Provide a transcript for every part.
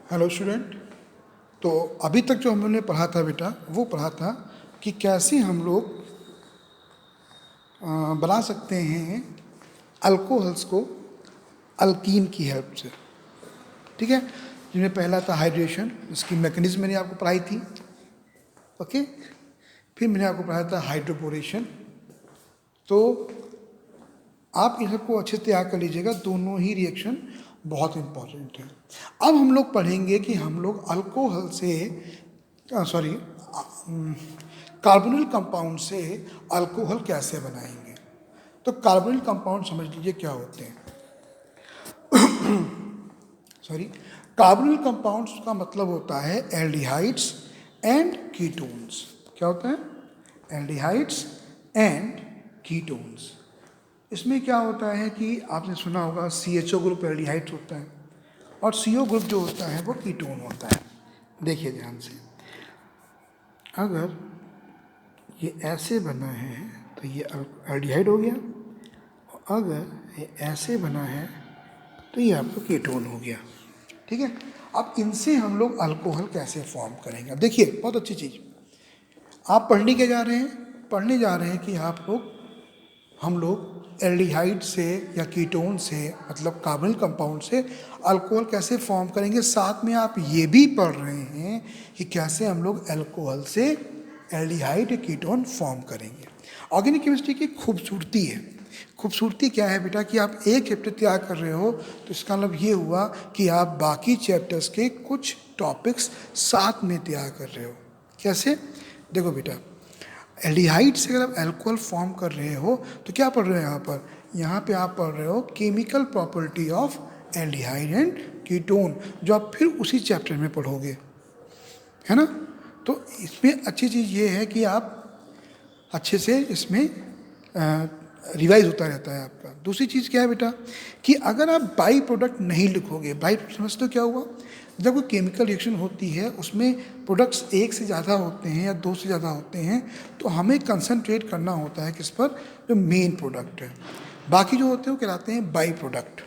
Hello student. तो अभी तक जो हम लोगों ने पढ़ा था बेटा, वो पढ़ा था कि कैसे हम लोग बना सकते हैं अल्कोहल्स को अल्कीन की हेल्प से। ठीक है, जिसमें पहला था हाइड्रेशन, इसकी मैकेनिज्म मैंने आपको पढ़ाई थी। ओके, फिर मैंने आपको पढ़ाया था हाइड्रोपोरेशन। तो आप इन सबको अच्छे से याद कर लीजिएगा, दोनों ही रिएक्शन बहुत इंपॉर्टेंट है। अब हम लोग पढ़ेंगे कि हम लोग अल्कोहल से कार्बोनिल कंपाउंड से अल्कोहल कैसे बनाएंगे। तो कार्बोनिल कंपाउंड समझ लीजिए क्या होते हैं। कार्बोनिल कंपाउंड्स का मतलब होता है एल्डिहाइड्स एंड कीटोन्स। क्या होता है? Aldehydes and ketones. इसमें क्या होता है कि आपने सुना होगा CHO ग्रुप एल्डिहाइड्स होता है और CO ग्रुप जो होता है वो कीटोन होता है। देखिए ध्यान से, अगर ये ऐसे बना है तो ये एल्डिहाइड हो गया, और अगर ये ऐसे बना है तो ये आपका कीटोन हो गया। ठीक है, अब इनसे हम लोग अल्कोहल कैसे फॉर्म करेंगे। अब देखिए, बहुत अच्छी चीज़ आप पढ़ने के जा रहे हैं, पढ़ने जा रहे हैं कि हम लोग एल्डिहाइड से या कीटोन से, मतलब कार्बोनिल कंपाउंड से अल्कोहल कैसे फॉर्म करेंगे। साथ में आप ये भी पढ़ रहे हैं कि कैसे हम लोग अल्कोहल से एल्डिहाइड या कीटोन फॉर्म करेंगे। ऑर्गेनिक केमिस्ट्री की खूबसूरती है। खूबसूरती क्या है बेटा कि आप एक चैप्टर तैयार कर रहे हो तो इसका मतलब ये हुआ कि आप बाकी चैप्टर्स के कुछ टॉपिक्स साथ में तैयार कर रहे हो। कैसे? देखो बेटा, एल्डिहाइड से अगर आप अल्कोहल फॉर्म कर रहे हो तो क्या पढ़ रहे हो यहाँ पे आप पढ़ रहे हो chemical property of aldehyde and ketone, जो आप फिर उसी चैप्टर में पढ़ोगे, है ना। तो इसमें अच्छी चीज़ ये है कि आप अच्छे से इसमें रिवाइज होता रहता है आपका। दूसरी चीज़ क्या है बेटा कि अगर आप बाई प्रोडक्ट नहीं लिखोगे, बाई समझते हो क्या हुआ? जब कोई केमिकल रिएक्शन होती है उसमें प्रोडक्ट्स एक से ज़्यादा होते हैं या दो से ज़्यादा होते हैं, तो हमें कंसंट्रेट करना होता है किस पर? जो मेन प्रोडक्ट है। बाकी जो होते हैं वो कहलाते हैं बाई प्रोडक्ट,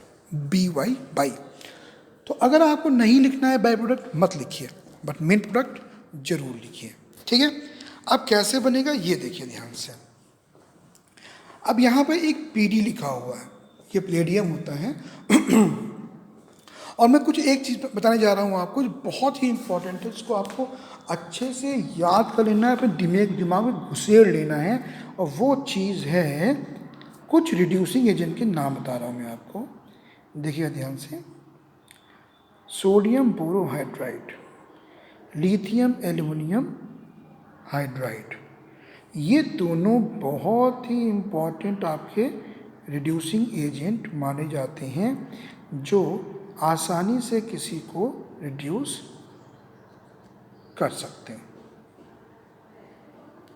BY बाई। तो अगर आपको नहीं लिखना है बाई प्रोडक्ट मत लिखिए, बट मेन प्रोडक्ट जरूर लिखिए। ठीक है, अब कैसे बनेगा ये देखिए ध्यान से। अब यहाँ पर एक PD लिखा हुआ है, ये प्लेडियम होता है। और मैं कुछ एक चीज़ बताने जा रहा हूँ आपको जो बहुत ही इंपॉर्टेंट है, इसको आपको अच्छे से याद कर लेना है, अपने दिमाग में घुसेड़ लेना है। और वो चीज़ है, कुछ रिड्यूसिंग एजेंट के नाम बता रहा हूँ मैं आपको, देखिए ध्यान से। Sodium borohydride, lithium aluminium hydride, ये दोनों बहुत ही इम्पॉर्टेंट आपके रिड्यूसिंग एजेंट माने जाते हैं, जो आसानी से किसी को रिड्यूस कर सकते हैं।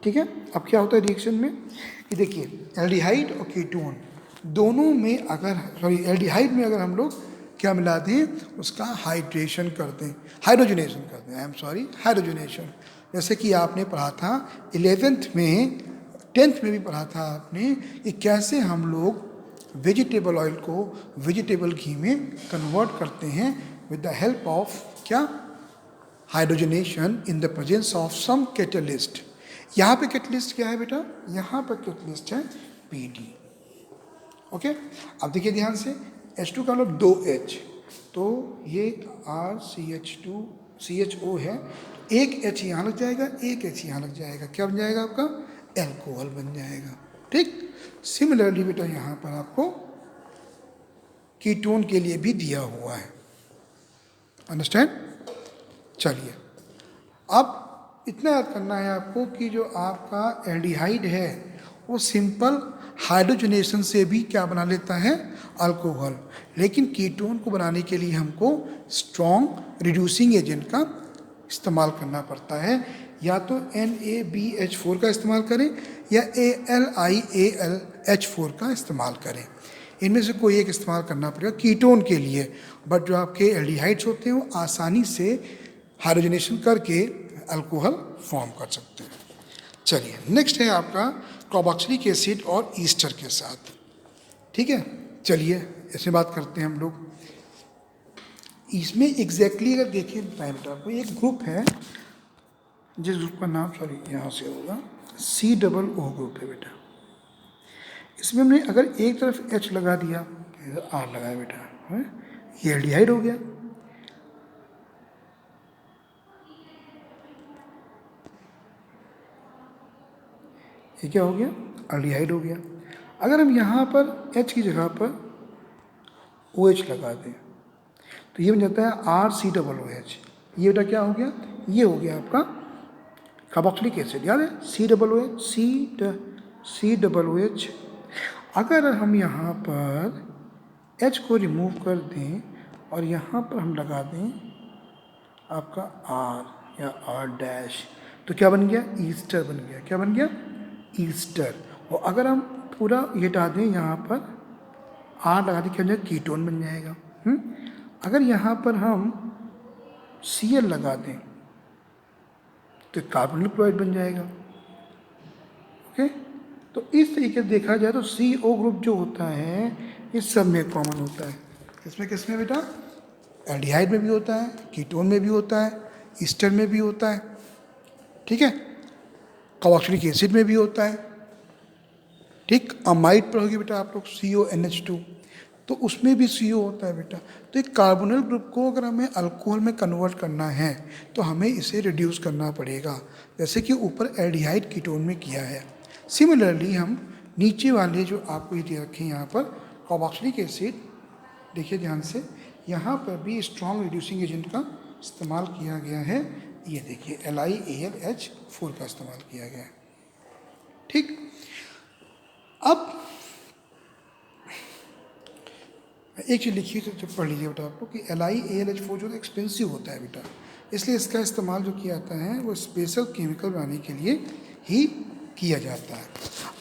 ठीक है, अब क्या होता है रिएक्शन में कि देखिए, एल्डिहाइड और कीटोन दोनों में एल्डिहाइड में अगर हम लोग क्या मिला दें, उसका हाइड्रेशन करते हैं, हाइड्रोजनेशन करते हैं, हाइड्रोजनेशन। जैसे कि आपने पढ़ा था 11th में, 10th में भी पढ़ा था आपने कि कैसे हम लोग वेजिटेबल ऑयल को वेजिटेबल घी में कन्वर्ट करते हैं विद द हेल्प ऑफ क्या? Hydrogenation in the presence of some catalyst. यहाँ पे कैटलिस्ट क्या है बेटा? यहाँ पर कैटलिस्ट है PD। ओके, अब देखिए ध्यान से, H2 का मतलब 2H, तो ये RCH2 CHO है, एक H यहाँ लग जाएगा, एक H यहाँ लग जाएगा, क्या बन जाएगा आपका? एल्कोहल बन जाएगा। ठीक, सिमिलरली बेटा यहाँ पर आपको कीटोन के लिए भी दिया हुआ है। अंडरस्टैंड? चलिए, अब इतना याद करना है आपको कि जो आपका एल्डिहाइड है वो सिंपल हाइड्रोजनेशन से भी क्या बना लेता है? अल्कोहल। लेकिन कीटोन को बनाने के लिए हमको स्ट्रॉन्ग रिड्यूसिंग एजेंट का इस्तेमाल करना पड़ता है। या तो NaBH4 का इस्तेमाल करें या AlIAlH4 का इस्तेमाल करें, इनमें से कोई एक इस्तेमाल करना पड़ेगा कीटोन के लिए। बट जो आपके एल्डिहाइड्स होते हैं वो आसानी से हाइड्रोजनेशन करके अल्कोहल फॉर्म कर सकते हैं। चलिए, नेक्स्ट है आपका कार्बोक्सिलिक एसिड और ईस्टर के साथ। ठीक है, चलिए इसमें बात करते हैं हम लोग। इसमें एग्जैक्टली अगर देखिए बताएं बेटा आपको, एक ग्रुप है जिस ग्रुप का नाम सॉरी यहाँ से होगा COO ग्रुप है बेटा। इसमें हमने अगर एक तरफ H लगा दिया, R लगाया बेटा, है ये एल्डिहाइड हो गया। ये क्या हो गया? एल्डिहाइड हो गया। अगर हम यहाँ पर H की जगह पर OH लगा दें तो ये बन जाता है RCOOH। ये बेटा क्या हो गया? ये हो गया आपका कार्बोक्सिलिक एसिड, याद है COOH। अगर हम यहाँ पर H को रिमूव कर दें और यहाँ पर हम लगा दें आपका R या R' तो क्या बन गया? ईस्टर बन गया। क्या बन गया? ईस्टर। और अगर हम पूरा ये हटा दें, यहाँ पर R लगा दें, क्या बन जाएगा? कीटोन बन जाएगा। अगर यहाँ पर हम Cl लगा दें तो कार्बोनिल क्लोराइड बन जाएगा। ओके, तो इस तरीके से देखा जाए तो CO ग्रुप जो होता है ये सब में कॉमन होता है। किसमें किसमें बेटा? एल्डिहाइड में भी होता है, कीटोन में भी होता है, ईस्टर में भी होता है, ठीक है, कार्बोक्सिलिक एसिड में भी होता है। ठीक, अमाइड पढ़ोगे बेटा आप लोग CONH2, तो उसमें भी CO होता है बेटा। तो एक कार्बोनिल ग्रुप को अगर हमें अल्कोहल में कन्वर्ट करना है तो हमें इसे रिड्यूस करना पड़ेगा, जैसे कि ऊपर एल्डिहाइड कीटोन में किया है। सिमिलरली हम नीचे वाले जो आपको ये रखें यहाँ पर कार्बोक्सिलिक एसिड, देखिए ध्यान से, यहाँ पर भी स्ट्रॉन्ग रिड्यूसिंग एजेंट का इस्तेमाल किया गया है। ये देखिए LiAlH4 का इस्तेमाल किया गया है। ठीक, अब एक चीज़ लिखी तो पढ़ लीजिए बेटा आपको कि LiAlH4 जो एक्सपेंसिव होता है बेटा, इसलिए इसका इस्तेमाल जो किया जाता है वो स्पेशल केमिकल बनाने के लिए ही किया जाता है।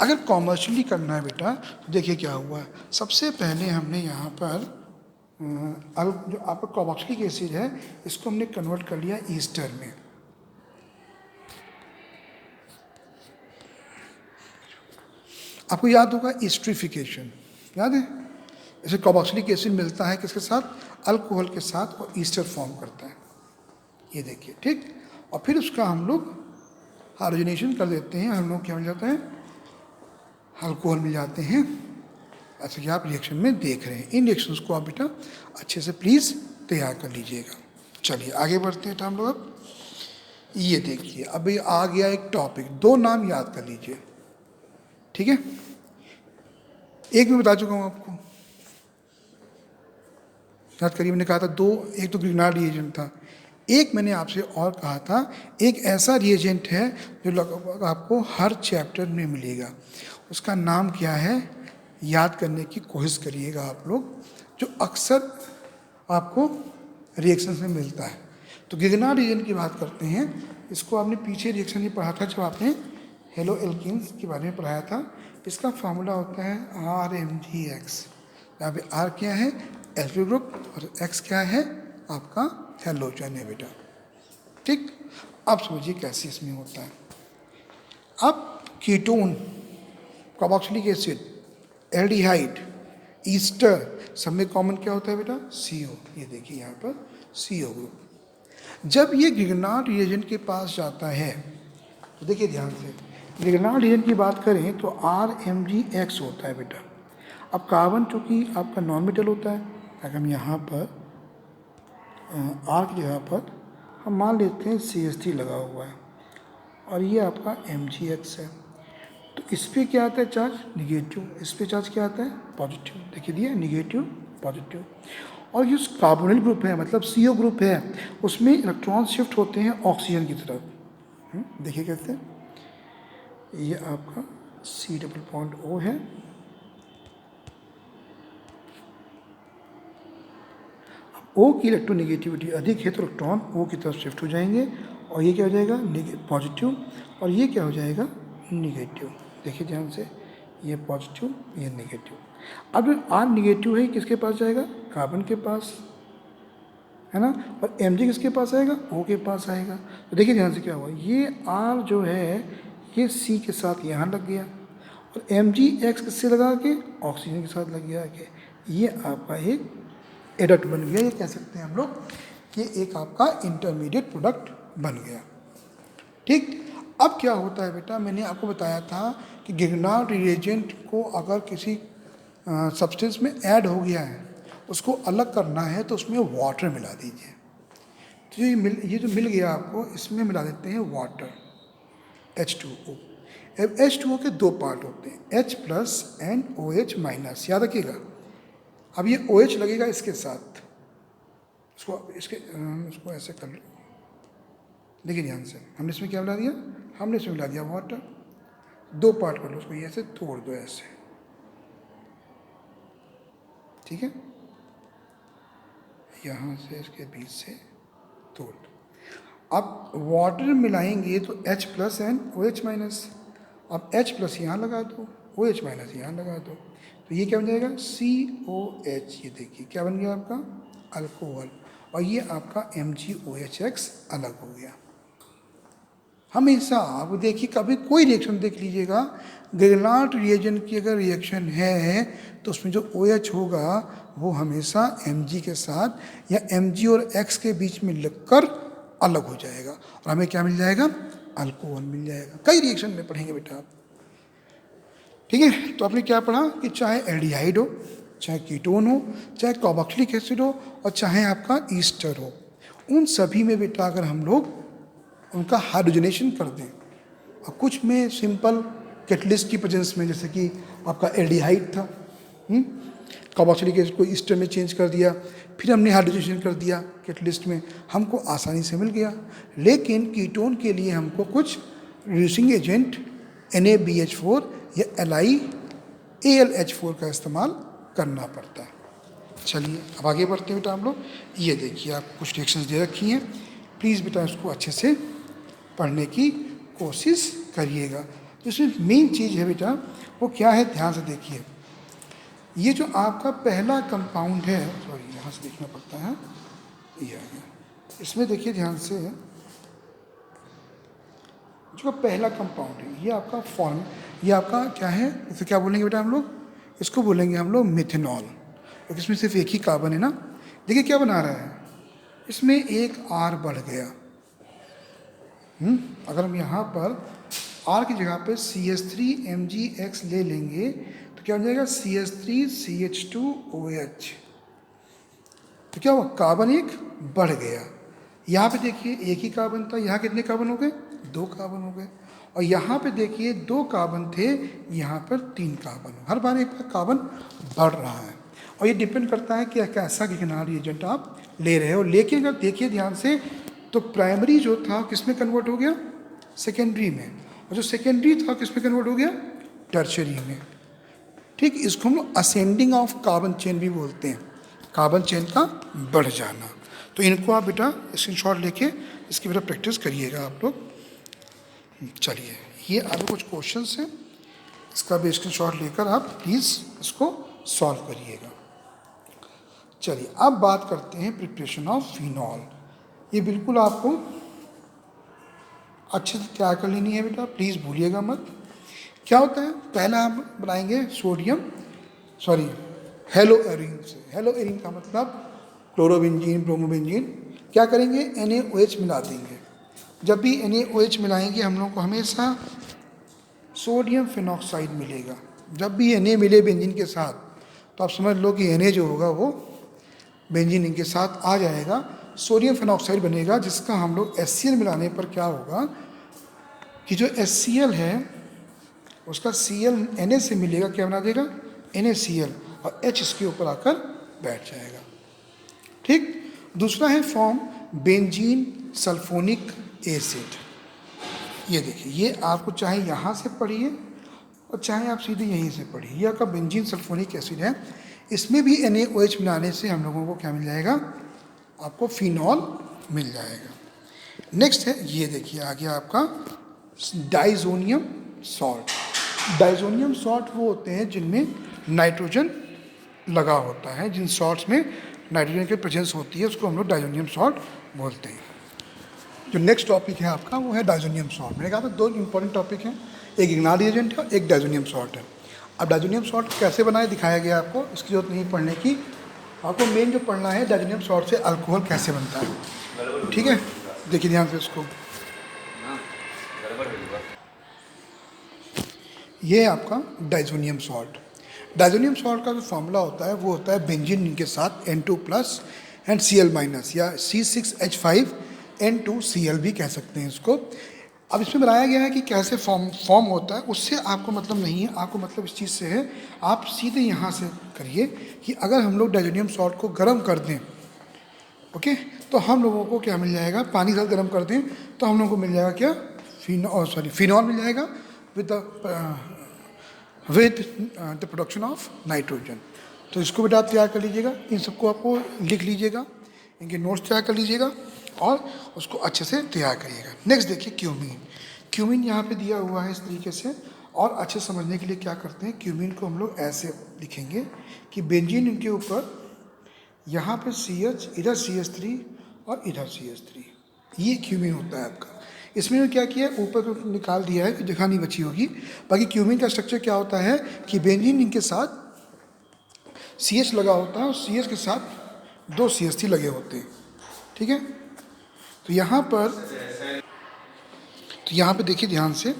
अगर कॉमर्शियली करना है बेटा तो देखिए क्या हुआ है। सबसे पहले हमने यहाँ पर जो आपका कार्बोक्सिलिक एसिड है इसको हमने कन्वर्ट कर लिया ईस्टर में। आपको याद होगा एस्टरिफिकेशन, याद है? जैसे कार्बोक्सिलिक एसिड मिलता है किसके साथ? अल्कोहल के साथ, और ईस्टर फॉर्म करता है। ये देखिए, ठीक, और फिर उसका हम लोग हाइड्रोजनेशन कर देते हैं, हम लोग क्या मिल जाता है? अल्कोहल मिल जाते हैं। ऐसा कि आप रिएक्शन में देख रहे हैं। इन रिएक्शंस को आप बेटा अच्छे से प्लीज़ तैयार कर लीजिएगा। चलिए आगे बढ़ते हैं हम लोग। अब ये देखिए, अभी आ गया एक टॉपिक, 2 नाम याद कर लीजिए, ठीक है? एक मैं बता चुका हूँ आपको, याद करिए, मैंने कहा था 2, एक तो ग्रिग्नार्ड रिएजेंट था, एक मैंने आपसे और कहा था एक ऐसा रिएजेंट है जो लगभग आपको हर चैप्टर में मिलेगा। उसका नाम क्या है? याद करने की कोशिश करिएगा आप लोग, जो अक्सर आपको रिएक्शंस में मिलता है। तो ग्रिग्नार्ड रिएजेंट की बात करते हैं। इसको आपने पीछे रिएक्शन में पढ़ा था जब आपने हेलो एल्कीन्स के बारे में पढ़ाया था। इसका फार्मूला होता है RMgX। यहाँ पे R क्या है? एल्किल ग्रुप, और X क्या है? आपका हैलोजन है बेटा। ठीक, अब समझिए कैसे इसमें होता है। अब ketone, carboxylic acid, aldehyde, Easter, सब में कॉमन क्या होता है बेटा? CO। ये देखिए यहाँ पर CO ग्रुप। जब ये ग्रिग्नार्ड रिएजेंट के पास जाता है तो देखिए ध्यान से, ग्रिग्नार्ड रिएजेंट की बात करें तो RMgX होता है बेटा। अब कार्बन चूँकि आपका नॉन मेटल होता है, अगर हम यहाँ पर R की जगह पर हम मान लेते हैं CH3 लगा हुआ है और ये आपका MgX है, तो इस पर क्या आता है चार्ज? निगेटिव। इस पर चार्ज क्या आता है? पॉजिटिव। देखिए दिया, निगेटिव पॉजिटिव। और ये कार्बोनिल ग्रुप है, मतलब CO ग्रुप है, उसमें इलेक्ट्रॉन शिफ्ट होते हैं ऑक्सीजन की तरफ। देखिए कैसे, ये आपका C+O है, O की इलेक्ट्रोनेगेटिविटी अधिक है तो इलेक्ट्रॉन O की तरफ शिफ्ट हो जाएंगे और ये क्या हो जाएगा? पॉजिटिव, और ये क्या हो जाएगा? निगेटिव। देखिए ध्यान से, ये पॉजिटिव, ये निगेटिव। अब जो R निगेटिव है किसके पास जाएगा? कार्बन के पास, है ना, और Mg किसके पास आएगा? O के पास आएगा। तो देखिए ध्यान से क्या हुआ, ये R जो है ये C के साथ यहाँ लग गया और Mgx किससे लगा के? ऑक्सीजन के साथ लग गया के। ये आपका एक एडक्ट बन गया, ये कह सकते हैं हम लोग कि एक आपका इंटरमीडिएट प्रोडक्ट बन गया। ठीक, अब क्या होता है बेटा, मैंने आपको बताया था कि गिगनार्ड रिएजेंट को अगर किसी सब्सटेंस में ऐड हो गया है, उसको अलग करना है तो उसमें वाटर मिला दीजिए। तो ये जो मिल गया आपको, इसमें मिला देते हैं वाटर, H2O। अब H2O के दो पार्ट होते हैं, H plus and OH minus, याद रखिएगा। अब ये OH लगेगा इसके साथ, इसको ऐसे कर लो, देखिए ध्यान से, हमने इसमें क्या मिला दिया, हमने इसमें मिला दिया वाटर। दो पार्ट कर लो, उसको ये ऐसे तोड़ दो ऐसे, ठीक है, यहाँ से इसके बीच से तोड़ दो। अब वाटर मिलाएंगे तो H plus and OH minus, अब H प्लस यहाँ लगा दो, OH माइनस यहाँ लगा दो, तो ये क्या बन जाएगा, COH। ये देखिए क्या बन गया आपका, अल्कोहल, और ये आपका MgOHX अलग हो गया। हमेशा आप देखिए, कभी कोई रिएक्शन देख लीजिएगा, गिगनार्ड रिएजेंट की अगर रिएक्शन है तो उसमें जो OH होगा वो हमेशा Mg के साथ या Mg और X के बीच में लगकर अलग हो जाएगा, और हमें क्या मिल जाएगा, अल्कोहल मिल जाएगा। कई रिएक्शन में पढ़ेंगे बेटा आप, ठीक है। तो आपने क्या पढ़ा कि चाहे एल्डिहाइड हो, चाहे कीटोन हो, चाहे कार्बोक्सिलिक एसिड हो, और चाहे आपका ईस्टर हो, उन सभी में बेटा अगर हम लोग उनका हाइड्रोजनेशन कर दें, और कुछ में सिंपल कैटलिस्ट की प्रेजेंस में, जैसे कि आपका एल्डिहाइड था, कार्बोक्सिलिक एसिड को ईस्टर में चेंज कर दिया, फिर हमने हाइड्रोजनेशन कर दिया कैटलिस्ट में, हमको आसानी से मिल गया। लेकिन कीटोन के लिए हमको कुछ रिड्यूसिंग एजेंट NaBH4 या LiAlH4 का इस्तेमाल करना पड़ता है। चलिए अब आगे बढ़ते हैं बेटा हम लोग। ये देखिए आप कुछ रिएक्शंस दे रखी हैं, प्लीज़ बेटा इसको अच्छे से पढ़ने की कोशिश करिएगा। तो इसमें मेन चीज़ है बेटा वो क्या है, ध्यान से देखिए। ये जो आपका पहला कंपाउंड है, सॉरी यहाँ से देखना पड़ता है, ये आ गया, इसमें देखिए ध्यान से, जो पहला कंपाउंड है ये आपका फॉर्म, ये आपका क्या है, इसे क्या बोलेंगे बेटा हम लोग, इसको बोलेंगे हम लोग मिथेनॉल। क्योंकि इसमें सिर्फ एक ही कार्बन है ना। देखिए क्या बना रहा है, इसमें एक R बढ़ गया। अगर हम यहाँ पर R की जगह पे CH3MgX ले लेंगे तो क्या हो जाएगा, CH3CH2OH। तो क्या हुआ, कार्बन एक बढ़ गया। यहाँ पे देखिए एक ही कार्बन था, यहाँ कितने कार्बन हो गए, दो कार्बन हो गए। और यहाँ पे देखिए दो कार्बन थे, यहाँ पर तीन कार्बन। हर बार एक कार्बन बढ़ रहा है, और ये डिपेंड करता है कि कैसा गिगनार्ड रिएजेंट आप ले रहे हो। लेकिन अगर देखिए ध्यान से तो प्राइमरी जो था किस में कन्वर्ट हो गया, सेकेंडरी में, और जो सेकेंडरी था किस में कन्वर्ट हो गया, टर्शरी में। ठीक, इसको हम लोग असेंडिंग ऑफ कार्बन चेन भी बोलते हैं, कार्बन चेन का बढ़ जाना। तो इनको आप बेटा स्क्रीनशॉट लेके इसकी बेटा प्रैक्टिस करिएगा आप लोग। चलिए ये आगे कुछ क्वेश्चंस हैं, इसका भी स्क्रीनशॉट लेकर आप प्लीज़ इसको सॉल्व करिएगा। चलिए अब बात करते हैं प्रिपरेशन ऑफ फिनॉल। ये बिल्कुल आपको अच्छे से तैयार कर लेनी है बेटा, प्लीज़ भूलिएगा मत। क्या होता है, पहला हम बनाएंगे हेलो एरिन से। हेलो एरिन का मतलब क्लोरोबेंजीन, ब्रोमोबेंजीन। क्या करेंगे, NaOH मिला देंगे। जब भी NaOH मिलाएंगे हम लोग को हमेशा सोडियम फिनॉक्साइड मिलेगा। जब भी Na मिले बेंजीन के साथ तो आप समझ लो कि Na जो होगा वो बेंजीन इनके साथ आ जाएगा, सोडियम फिनॉक्साइड बनेगा, जिसका हम लोग HCl मिलाने पर क्या होगा कि जो HCl है उसका Cl Na से मिलेगा, क्या बना देगा, NaCl, और H इसके ऊपर आकर बैठ जाएगा। ठीक, दूसरा है फॉर्म बेंजीन सल्फोनिक एसिड। ये देखिए, ये आपको चाहे यहाँ से पढ़िए और चाहे आप सीधे यहीं से पढ़िए, ये आपका बेंजीन सल्फोनिक एसिड है। इसमें भी NaOH मिलाने से हम लोगों को क्या मिल जाएगा, आपको फिनॉल मिल जाएगा। नेक्स्ट है, ये देखिए आ गया आपका डाइजोनियम सॉल्ट। डाइजोनियम सॉल्ट वो होते हैं जिनमें नाइट्रोजन लगा होता है, जिन सॉल्ट्स में नाइट्रोजन की प्रेजेंस होती है उसको हम लोग डाइजोनियम सॉल्ट बोलते हैं। जो नेक्स्ट टॉपिक है आपका वो है डाइजोनियम सॉल्ट। मैंने कहा था दो इंपॉर्टेंट टॉपिक हैं, एक गिगनार्ड रिएजेंट है और एक डाइजोनियम सॉल्ट है। अब डाइजोनियम सॉल्ट कैसे बनाए दिखाया गया आपको, इसकी जरूरत नहीं पढ़ने की, आपको मेन जो पढ़ना है डाइजोनियम सॉल्ट से अल्कोहल कैसे बनता है, ठीक है। देखिए ध्यान से इसको, ये है आपका डाइजोनियम सॉल्ट। डाइजोनियम सॉल्ट का जो फॉर्मूला होता है वो होता है बेंजीन के साथ N2+ एंड Cl- या C6H5N2Cl भी कह सकते हैं इसको। अब इसमें बताया गया है कि कैसे फॉर्म होता है, उससे आपको मतलब नहीं है, आपको मतलब इस चीज़ से है। आप सीधे यहाँ से करिए कि अगर हम लोग डाइजोनियम सॉल्ट को गर्म कर दें, ओके, तो हम लोगों को क्या मिल जाएगा, पानी साथ गर्म कर दें तो हम लोगों को मिल जाएगा क्या, फिनॉल मिल जाएगा with the production of nitrogen. तो इसको बेटा आप तैयार कर लीजिएगा, इन सबको आपको लिख लीजिएगा, इनके नोट्स तैयार कर लीजिएगा और उसको अच्छे से तैयार करिएगा। नेक्स्ट देखिए क्यूमीन। क्यूमीन यहाँ पे दिया हुआ है इस तरीके से, और अच्छे समझने के लिए क्या करते हैं, क्यूमीन को हम लोग ऐसे लिखेंगे कि बेंजीन इनके ऊपर, यहाँ पे CH, इधर CH3 और इधर CH3, ये क्यूमीन होता है आपका। इसमें क्या किया है, ऊपर को निकाल दिया है कि जगह नहीं बची होगी। बाकी क्यूमीन का स्ट्रक्चर क्या होता है कि बेंजीन इनके साथ CH लगा होता है और CH के साथ 2 CH3 लगे होते हैं, ठीक है। तो यहाँ पे देखिए ध्यान से,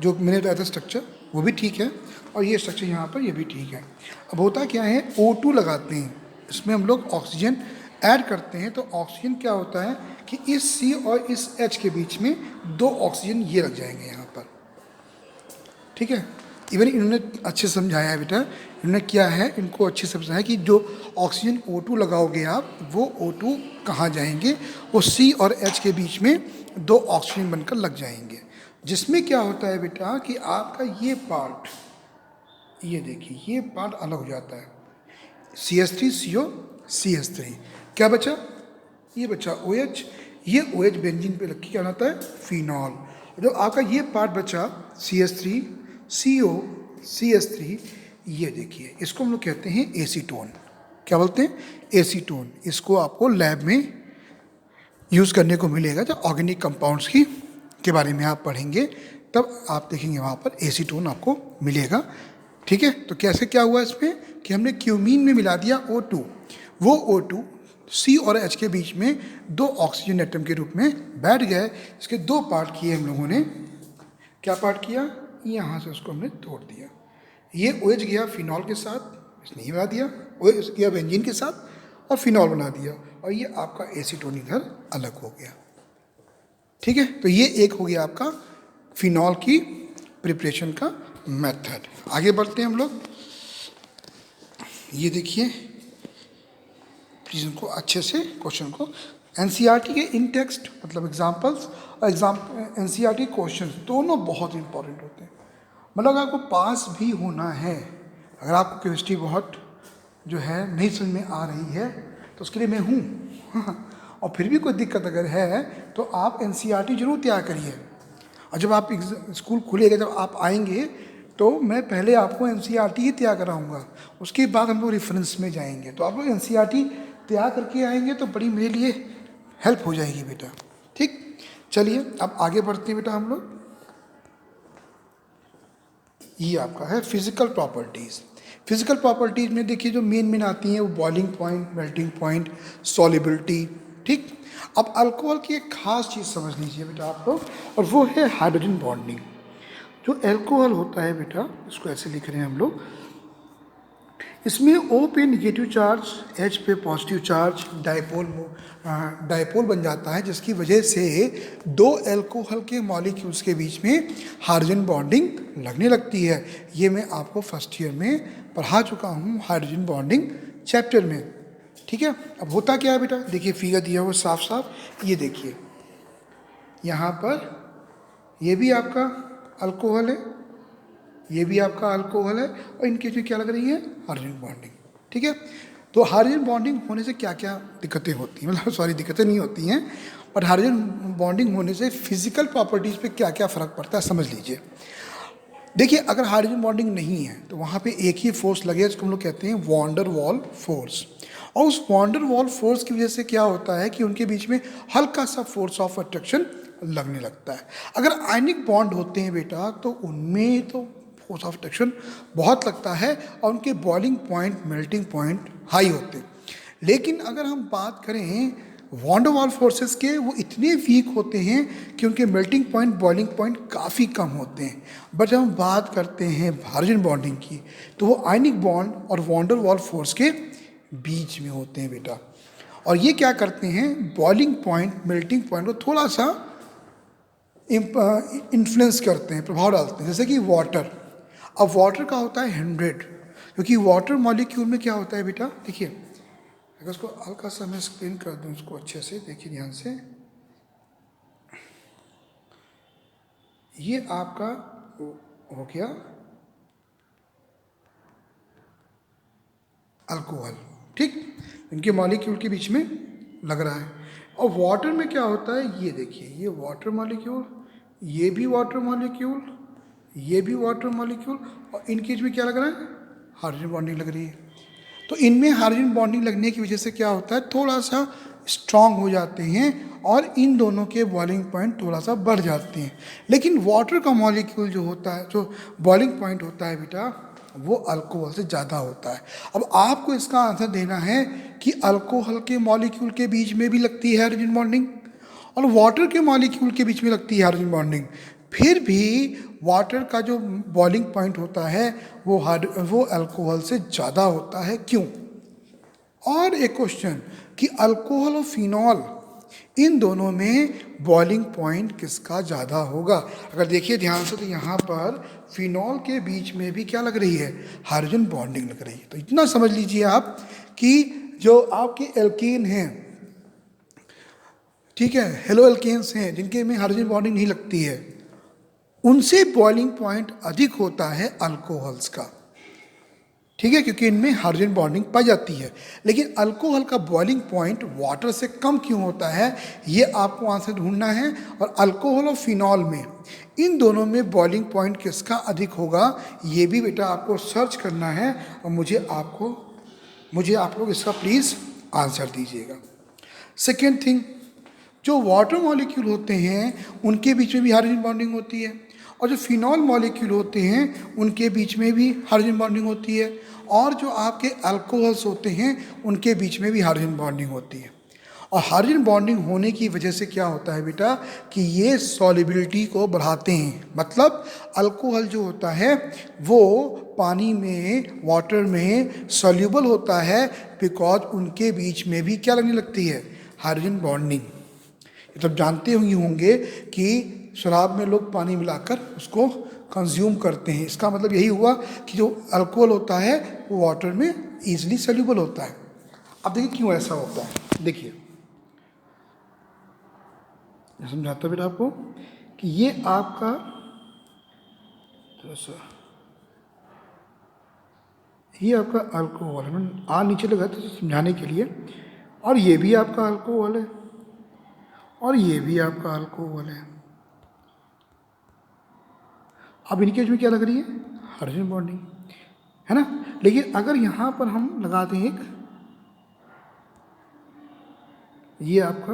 जो मैंने बताया था स्ट्रक्चर वो भी ठीक है, और ये स्ट्रक्चर यहाँ पर ये भी ठीक है। अब होता क्या है, O2 लगाते हैं, इसमें हम लोग ऑक्सीजन ऐड करते हैं, तो ऑक्सीजन क्या होता है कि इस C और इस H के बीच में 2 ऑक्सीजन ये लग जाएंगे यहाँ पर, ठीक है। इवन इन्होंने अच्छे से समझाया है बेटा, इन्होंने क्या है, इनको अच्छे से समझाया कि जो ऑक्सीजन O2 लगाओगे आप, वो O2 कहाँ जाएंगे, वो C और H के बीच में 2 ऑक्सीजन बनकर लग जाएंगे, जिसमें क्या होता है बेटा कि आपका ये पार्ट, ये देखिए ये पार्ट अलग हो जाता है, CH3CO CH3, क्या बचा, ये बचा OH, ये OH बेंजीन पे लग के क्या बनाता है, फिनॉल। जो आपका ये पार्ट बचा CH3CO CH3, ये देखिए इसको हम लोग कहते हैं एसीटोन। क्या बोलते हैं, एसीटोन। इसको आपको लैब में यूज़ करने को मिलेगा, जब ऑर्गेनिक कंपाउंड्स की के बारे में आप पढ़ेंगे तब आप देखेंगे वहाँ पर एसीटोन आपको मिलेगा, ठीक है। तो कैसे क्या हुआ इसमें कि हमने क्यूमीन में मिला दिया O2, वो O2 C और H के बीच में 2 ऑक्सीजन एटम के रूप में बैठ गए। इसके 2 पार्ट किए हम लोगों ने, क्या पार्ट किया, यहाँ से उसको हमने तोड़ दिया, ये OH गया फिनॉल के साथ, इसने ही बना दिया, OH गया बेंजीन के साथ और फिनॉल बना दिया, और ये आपका एसीटोन इधर अलग हो गया, ठीक है। तो ये एक हो गया आपका फिनॉल की प्रिपरेशन का मेथड। आगे बढ़ते हैं हम लोग, ये देखिए प्लीज़ उनको अच्छे से क्वेश्चन को, NCERT के इन टेक्स्ट मतलब एग्जाम्पल्स और NCERT क्वेश्चन दोनों बहुत इंपॉर्टेंट होते हैं। मतलब अगर आपको पास भी होना है, अगर आपको केमिस्ट्री बहुत जो है नहीं समझ में आ रही है तो उसके लिए मैं हूँ और फिर भी कोई दिक्कत अगर है तो आप NCERT जरूर तैयार करिए, और जब आप स्कूल खुलेगा, जब आप आएंगे तो मैं पहले आपको NCERT ही तैयार कराऊंगा, उसके बाद हम लोग रेफरेंस में जाएंगे। तो आप लोग NCERT तैयार करके आएंगे तो बड़ी मेरे लिए हेल्प हो जाएगी बेटा, ठीक। चलिए अब आगे बढ़ते हैं बेटा हम लोग। ये आपका है फिजिकल प्रॉपर्टीज़। फिजिकल प्रॉपर्टीज़ में देखिए जो मेन आती हैं वो boiling point, melting point, solubility, ठीक। अब अल्कोहल की एक खास चीज़ समझ लीजिए बेटा आप लोग, और वो है हाइड्रोजन बॉन्डिंग। जो अल्कोहल होता है बेटा, इसको ऐसे लिख रहे हैं हम लोग, इसमें O पे निगेटिव चार्ज, H पे पॉजिटिव चार्ज, डायपोल बन जाता है, जिसकी वजह से 2 अल्कोहल के मॉलिक्यूल्स के बीच में हाइड्रोजन बॉन्डिंग लगने लगती है। ये मैं आपको फर्स्ट ईयर में पढ़ा चुका हूँ हाइड्रोजन बॉन्डिंग चैप्टर में, ठीक है। अब होता क्या है बेटा, देखिए फिगर दिया हुआ साफ साफ, ये देखिए यहाँ पर ये भी आपका अल्कोहल है, ये भी आपका अल्कोहल है, और इनके में क्या लग रही है, हाइड्रोजन बॉन्डिंग, ठीक है। तो हाइड्रोजन बॉन्डिंग होने से क्या क्या दिक्कतें होती हैं, मतलब सॉरी दिक्कतें नहीं होती हैं, और हाइड्रोजन बॉन्डिंग होने से फिजिकल प्रॉपर्टीज़ पे क्या क्या फ़र्क पड़ता है समझ लीजिए। देखिए अगर हाइड्रोजन बॉन्डिंग नहीं है तो वहाँ पे एक ही फोर्स लगेगा, जिसको हम लोग कहते हैं वॉन्डर वॉल फोर्स, और उस वॉन्डर वॉल फोर्स की वजह से क्या होता है कि उनके बीच में हल्का सा फोर्स ऑफ अट्रैक्शन लगने लगता है। अगर आयनिक बॉन्ड होते हैं बेटा तो उनमें तो फोर्स ऑफ अट्रैक्शन बहुत लगता है, और उनके boiling point, melting point high होते हैं। लेकिन अगर हम बात करें वॉन डर वाल फोर्सेस के, वो इतने वीक होते हैं कि उनके मेल्टिंग पॉइंट, बॉइलिंग पॉइंट काफ़ी कम होते हैं। बट जब हम बात करते हैं हाइड्रोजन बॉन्डिंग की, तो वो आयनिक बॉन्ड और वॉन डर वाल फोर्स के बीच में होते हैं बेटा। और ये क्या करते हैं, बॉइलिंग पॉइंट, मेल्टिंग पॉइंट को थोड़ा सा इन्फ्लुएंस करते हैं, प्रभाव डालते हैं। जैसे कि वाटर, अब वाटर का होता है 100, क्योंकि वाटर मॉलिक्यूल में क्या होता है बेटा, देखिए अगर उसको हल्का सा मैं एक्सप्लेन कर दूं उसको अच्छे से, देखिए ध्यान से। ये आपका हो गया अल्कोहल, ठीक, इनके मॉलिक्यूल के बीच में लग रहा है। और वाटर में क्या होता है, ये देखिए, ये वाटर मॉलिक्यूल, ये भी वाटर मॉलिक्यूल, ये भी वाटर मॉलिक्यूल, और इनके बीच में क्या लग रहा है, हाइड्रोजन बॉन्डिंग लग रही है। तो इनमें हाइड्रोजन बॉन्डिंग लगने की वजह से क्या होता है, थोड़ा सा स्ट्रांग हो जाते हैं और इन दोनों के बॉइलिंग पॉइंट थोड़ा सा बढ़ जाते हैं। लेकिन वाटर का मॉलिक्यूल जो होता है, जो बॉइलिंग पॉइंट होता है बेटा, वो अल्कोहल से ज़्यादा होता है। अब आपको इसका आंसर देना है कि अल्कोहल के मॉलिक्यूल के बीच में भी लगती है हाइड्रोजन बॉन्डिंग और वाटर के मॉलिक्यूल के बीच में लगती है हाइड्रोजन बॉन्डिंग, फिर भी वाटर का जो बॉइलिंग पॉइंट होता है वो अल्कोहल से ज़्यादा होता है, क्यों? और एक क्वेश्चन कि अल्कोहल और फिनॉल, इन दोनों में बॉइलिंग पॉइंट किसका ज़्यादा होगा? अगर देखिए ध्यान से, तो यहाँ पर फिनॉल के बीच में भी क्या लग रही है, हाइड्रोजन बॉन्डिंग लग रही है। तो इतना समझ लीजिए आप कि जो आपके एल्केन हैं, ठीक है, हेलो एल्केन्स हैं जिनके में हाइड्रोजन बॉन्डिंग नहीं लगती है, उनसे बॉइलिंग पॉइंट अधिक होता है अल्कोहल्स का, ठीक है, क्योंकि इनमें हाइड्रोजन बॉन्डिंग पाई जाती है। लेकिन अल्कोहल का बॉइलिंग पॉइंट वाटर से कम क्यों होता है, ये आपको आंसर ढूंढना है। और अल्कोहल और फिनॉल में, इन दोनों में बॉइलिंग पॉइंट किसका अधिक होगा, ये भी बेटा आपको सर्च करना है और मुझे आप लोग इसका प्लीज़ आंसर दीजिएगा। सेकेंड थिंग, जो वाटर मॉलिक्यूल होते हैं उनके बीच में भी हाइड्रोजन बॉन्डिंग होती है, और जो फिनॉल मॉलिक्यूल होते हैं उनके बीच में भी हाइड्रोजन बॉन्डिंग होती है, और जो आपके अल्कोहल्स होते हैं उनके बीच में भी हाइड्रोजन बॉन्डिंग होती है। और हाइड्रोजन बॉन्डिंग होने की वजह से क्या होता है बेटा कि ये सॉल्युबिलिटी को बढ़ाते हैं। मतलब अल्कोहल जो होता है वो पानी में, वाटर में सॉल्युबल होता है, बिकॉज उनके बीच में भी क्या लगने लगती है, हाइड्रोजन बॉन्डिंग। तब जानते होंगे कि शराब में लोग पानी मिलाकर उसको कंज्यूम करते हैं। इसका मतलब यही हुआ कि जो अल्कोहल होता है वो वाटर में ईजिली सॉल्युबल होता है। अब देखिए क्यों ऐसा होता है, देखिए समझाता बेटा आपको कि ये आपका ये आपका अल्कोहल है, मैंने आ नीचे लगा तो समझाने के लिए, और ये भी आपका अल्कोहल है और ये भी आपका अल्कोहल है। अब इनके बीच में क्या लग रही है, हाइड्रोजन बॉन्डिंग, है ना। लेकिन अगर यहाँ पर हम लगाते हैं एक, ये आपका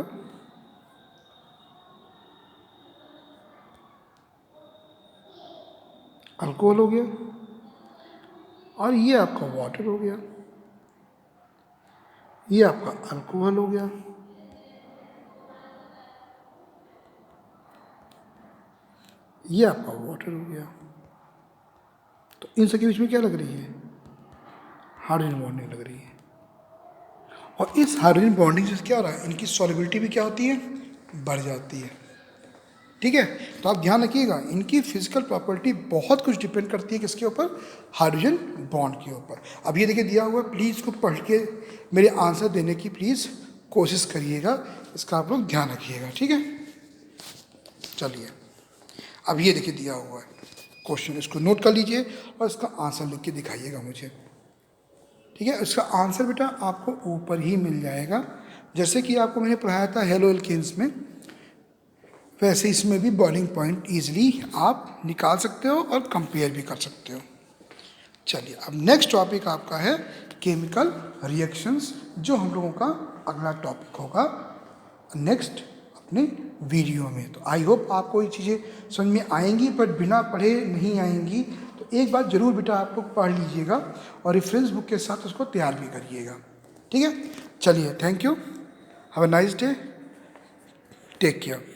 अल्कोहल हो गया और ये आपका वाटर हो गया, ये आपका अल्कोहल हो गया, ये आपका वाटर हो गया। तो इन सबके बीच में क्या लग रही है, हाइड्रोजन बॉन्डिंग लग रही है। और इस हाइड्रोजन बॉन्डिंग से क्या हो रहा है, इनकी सॉल्युबिलिटी भी क्या होती है, बढ़ जाती है। ठीक है, तो आप ध्यान रखिएगा, इनकी फिजिकल प्रॉपर्टी बहुत कुछ डिपेंड करती है किसके ऊपर, हाइड्रोजन बॉन्ड के ऊपर। अब ये देखिए दिया हुआ है, प्लीज़ इसको पढ़ के मेरे आंसर देने की प्लीज़ कोशिश करिएगा, इसका आप लोग ध्यान रखिएगा, ठीक है। चलिए अब ये देखिए दिया हुआ है क्वेश्चन, इसको नोट कर लीजिए और इसका आंसर लिख के दिखाइएगा मुझे, ठीक है। इसका आंसर बेटा आपको ऊपर ही मिल जाएगा, जैसे कि आपको मैंने पढ़ाया था हेलो एल्केन्स में, वैसे इसमें भी बॉइलिंग पॉइंट ईजिली आप निकाल सकते हो और कंपेयर भी कर सकते हो। चलिए अब नेक्स्ट टॉपिक आपका है केमिकल रिएक्शंस, जो हम लोगों का अगला टॉपिक होगा नेक्स्ट अपने वीडियो में। तो आई होप आपको ये चीज़ें समझ में आएंगी, बट बिना पढ़े नहीं आएंगी। तो एक बार ज़रूर बेटा आप लोग पढ़ लीजिएगा और रेफरेंस बुक के साथ उसको तैयार भी करिएगा, ठीक है। चलिए, thank you, have a nice day, take care.